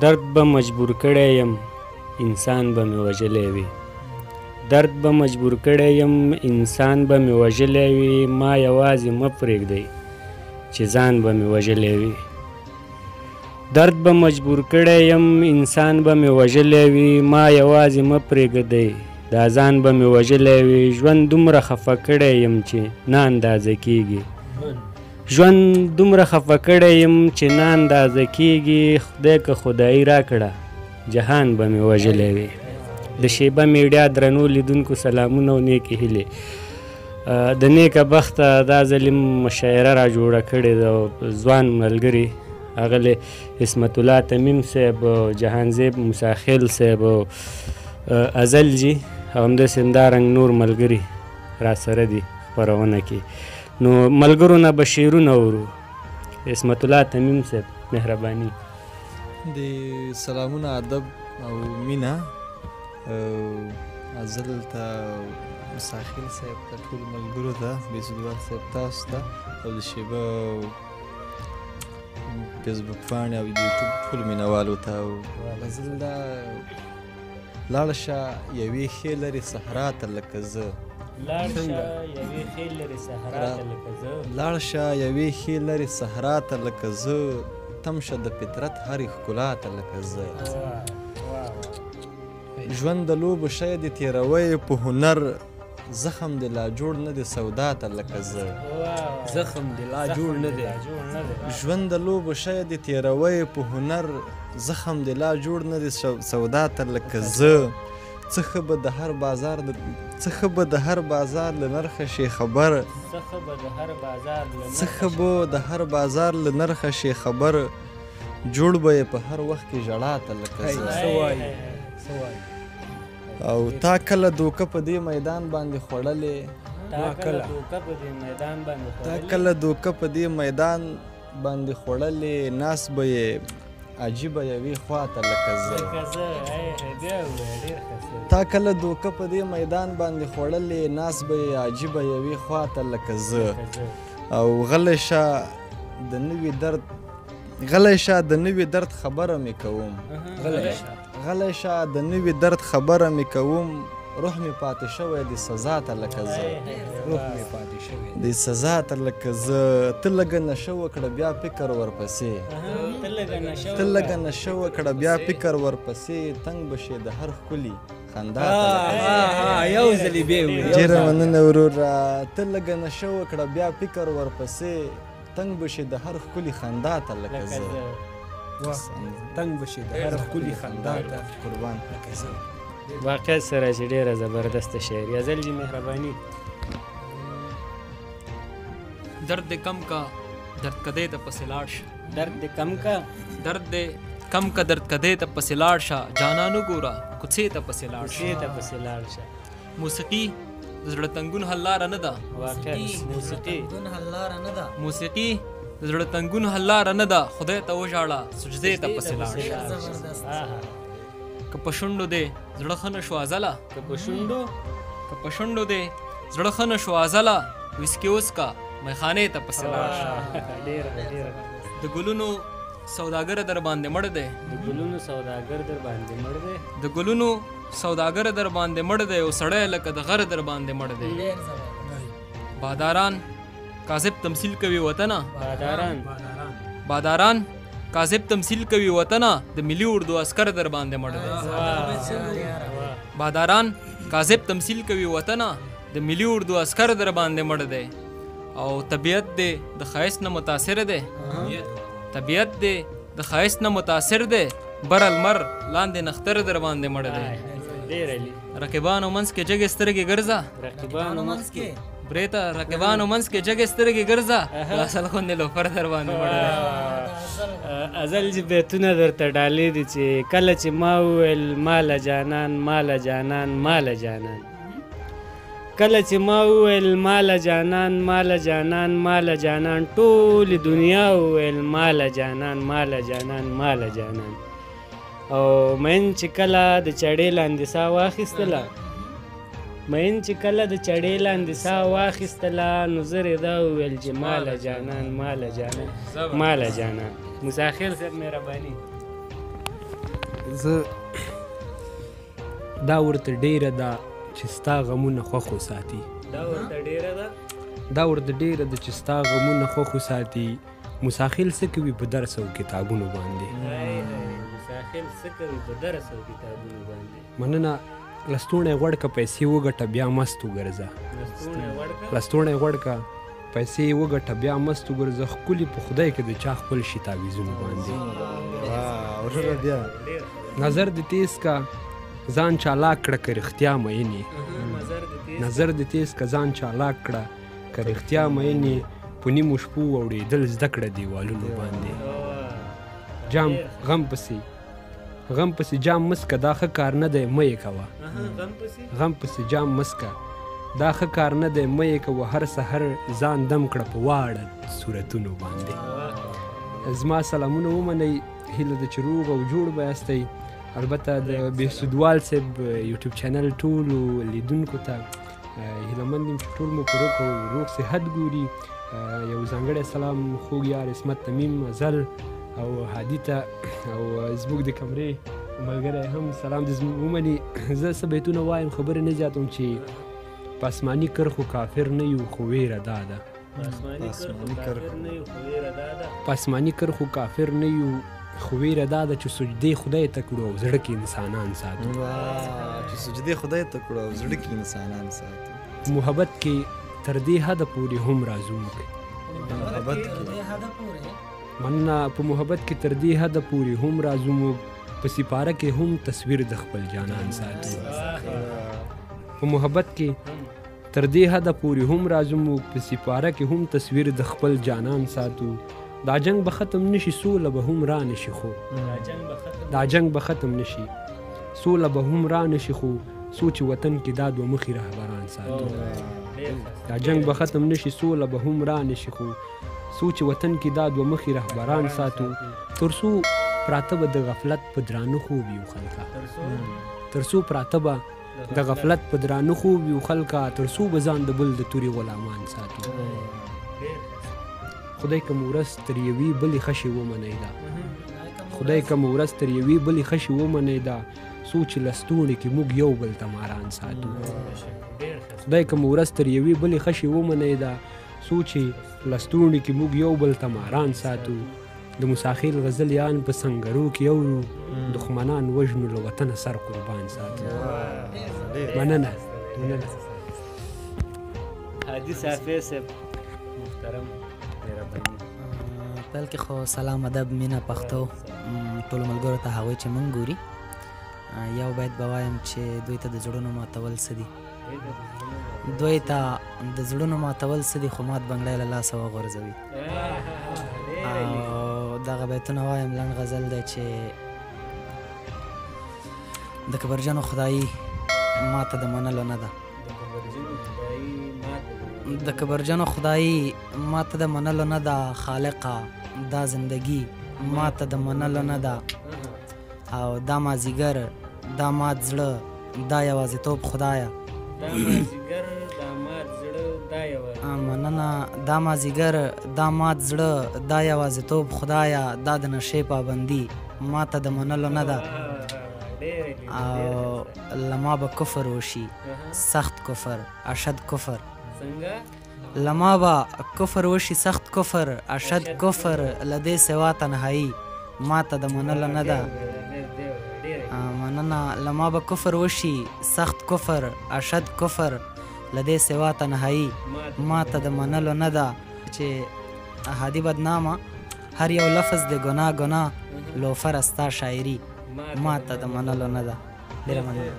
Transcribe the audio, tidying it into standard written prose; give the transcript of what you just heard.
درد به مجبور کړی یم انسان به مې وژلی وي درد به مجبور کړی یم انسان به مې وژلی وي ما یوازې مه پرېږدئ چې ځان به مې وژلی وي درد به مجبور کړی یم انسان به مې وژلی وي ما یوازې مه پرېږدئ دا ځان به مې وژلی وي ژوند دومره خفه کړی یم چې نه اندازه کېږي ژوند دومره خفه کړی یم چې نه اندازه کېږي خدای که خدایي راکړه جهان به مې وژلی وي د شیبه میډیا درنو لیدونکو سلامونه او نیکې هیلې د نیکه بخته دا ځل مشاعره را جوړه کړې ده ځوان ملګري ښاغلی عصمت الله تمیم صاحب جهانزیب موسیخیل صاحب ازل جي او همداسې همدارنګ نور ملګري را سره دي خپرونه کې نو ملګرو نه به شعرونه اورو عصمت الله تمیم صاحب مهرباني د سلامونه ادب او مینه ازل ته مساخیل صاحب ته ټول ملګرو ته بیسودوال صاحب تاسو ته او د شیبه فیسبوک پاڼې او د یوټیوب ټولو مینهوالو ته او غزل دا لاړه شه یوې ښې لرې صحرا ته لکه زه لاړه شه یوې ښې لرې صحرا ته لکه زه تم شه د فطرت هرې ښکلا ته لکه زه ژوند د لوبو شی د تېروی په هنر زخم د لا جوړ نه دی سودا ته لکه زه زخم د لا جوړ نه دی ژوند د لوبو شی د تېروی په هنر زخم د لا جوړ نه دی سودا ته لکه زه څه ښه به د هر بازار له نرخه شي خبر څه ښه به د هر بازار له نرخه شي خبر جوړ به یې په هر وخت کې ژړا ته لکه زه او تا کله دوکه په دې میدان باندې خوړلې تا کله دوکه په دې میدان باندې خوړلې ناس به یې عجیبه یوې خواته لکه زه تا کله دوکه په دې میدان باندې خوړلې ناس به یې عجیبه یوې خواته لکه زه او غلی شه د نوي درد خبره مې کوم غلی شه د نوي درد خبره مې کوم روح مې پاتې شوی د سزا ته لکه زه د سزا ته لکه زه ته لږه نشه وکړه بیا فکر ورپسې ته لږه نشه وکړه بیا فکر ورپسې تنګ به شې د هر ښکلي خندا ته یو ځلې بیا ووایه ډېره مننه وروره ته لږه نشه وکړه بیا فکر ورپسې تنګ به شې د هر ښکلي خندا ته لکه زه تنګ به شې د هر ښکلي خندا ته قربان واقعیت سره چې ډېره زبردسته شاعري ازل جي مهرباني درد دې کم کا درد کدی ته پسې لاړ شه درد دې کم کا درد دې کم کا درد کدی ته پسې لاړ شه جانانو ګوره کوڅې ته پسې لاړ شه موسیقي د زړه تنګون حل لاره نه ده موسیقي د زړه تنګون حل لاره نه ده خدای ته وژاړه سجدې ته پسې لاړ شه که په شونډو دې زړه ښه نه شو ازله که په شونډو دې زړه ښه نه شو ازله ویسکي وڅکه میخانې ته پسې لاړ شه د ګلونو سوداګر در باندې مړ دی د ګلونو سوداګر در باندې مړ دی او سړی لکه د غر در باندې مړ دی باداران کاذب تمثیل کوي وطنه باداران کاذب تمثیل کوي وطنه د ملي اردو عسکر در باندې مړ دی باداران کاذب تمثیل کوي وطنه د ملي اردو عسکر در باندې مړ دی او طبیعت دې د ښایست نه متاثر دی بر المر لاندې نختر در باندې مړ دی رقیبانو منځ کې جګې سترګې ګرځه رقیبانو منځ کې جګې سترګې ګرځه اصل خوندې لوفر در باندې مړ دی ازل جي بیتونه درته ډالې دي چې کله چې ما وویل ماله جانان کله چې ما وویل ماله جانان ټولې دنیا وویل ماله جانان او مین چې کله د چړې لاندې ساه واخیستله نو زر یې دا وویل چې ماله جانان موسیخیل صاحب مهرباني زه دا ورته ډیره ده چې ستا غمونه خوښ وساتي دا ورته ډیره ده چې ستا غمونه خوښ وساتي مساخیل څه کوي په درس او کتابونو باندې مننه لستوڼی غوړ که پیسې وګټه بیا مست وګرځه لستوڼی غوړ که پیسې وګټه بیا مست وګرځه ښکلي په خدای کې د چا خپل شي تعویضونو باندې نظر دې تیز کا ځان چالاک کړه که رښتیا مین یې نظر دې تیز کا ځان چالاک کړه که رښتیا مین یې په نیمو شپو واوړېدل زده کړه دیوالونو باندې جام غم پسې جام مسکه دا ښه کار نه دی مه یې کوه غم پسې جام مسکه دا ښه کار نه دی مه یې کوه هر سحر ځان دم کړه په واړه صورتونو باندې زما سلامونه ومنئ هیله ده چې روغ او جوړ به یاستئ البته د بهسودوال صاحب یوټیوب چینل ټولو لیدونکو ته هیلهمند یم چې ټول مو په روغ صحت ګوري یو ځانګړی سلام خوږ یار عصمت تمیم ازل او هادي ته او زموږ د کمرې ملګری هم سلام دې ومني زه څه بیتونه وایم خبرې نه زیاتوم چې په آسماني کرښو کافر نه یو خو ویره دا ده په آسماني کرښو کافر نه یو خو ویره دا ده چې سجدې خدای ته کړو او زړه کې انسانان ساتو محبت کې تر دې حده پورې هم رازو موږ مننه په محبت کې تر دې حده پورې هم رازو موږ په سپاره کې هم تصویر د خپل جانان ساتو په محبت کې تر دې حده پورې هم رازو موږ په سپاره کې هم تصویر د خپل جانان ساتو دا جنگ به ختم نشي سوله به هم را نشي خو دا جنگ به ختم نشي سوله به هم را نشي خو سوچ وطن کې دا دوه مخي رهبران ساتو دا جنگ به ختم نشي سوله به هم را نشي خو سوچ وطن کې دا دوه مخي رهبران ساتو ترڅو پراته به د غفلت په درانه خوب یو خلکا ترڅو پراته به د غفلت په درانه خوب یو خلکا ترڅو به ځان د بل د توري غلامان ساتو خدای کوم ورځ تر یوې بلې خشې ومنئ دا خدای کوم ورځ تر یوې بلې خشې ومنئ دا سوچ لستوڼي کې موږ یو بل ته ماران ساتو خدای کوم ورځ تر یوې بلې خشې ومنئ دا سوچ لستوڼي کې موږ یو بل ته ماران ساتو د مساخیل غزل یان په سنګرو کې اورو دښمنان وژنو له وطنه سر قربان ساتو مننه هادي صافی صاحب محترم پیل کې خو سلام ادب مینه پښتو ټولو ملګرو ته هغوی چې مونږ ګوري یو باید به وایم چې دوی ته د زړونو ماتول څه دي دوی ته د زړونو ماتول څه دي خو مات بنګړی له لاسه وغورځوي او دغه بیتونه وایم لنډ غزل دی چې د کبرجنو خدایي ماته د منلو نه ده د کبرجنو خدایي ماته د منلو نه ده خالقه دا زندگی ماته د منلو نه ده او دا مازیګر دا مات زړه دا یوازیتوب خدایه مننه دا مازیګر دا مات زړه دا یوازیتوب خدایه دا د نشې پابندي ماته د منلو نه ده او لما به کفر وشي سخت کفر اشد کفر لما با کفر وشي سخت کفر اشد کفر لدې سوا تنهایی ماته د منلو نه ده مننه لما با کفر وشي سخت کفر اشد کفر لدې سوا تنهایی ماته د منلو نه ده چې هادي بدنامه هر یو لفظ د ګناه ګناه لوفر استا شاعري ماته د منلو نه ده ډېره مننه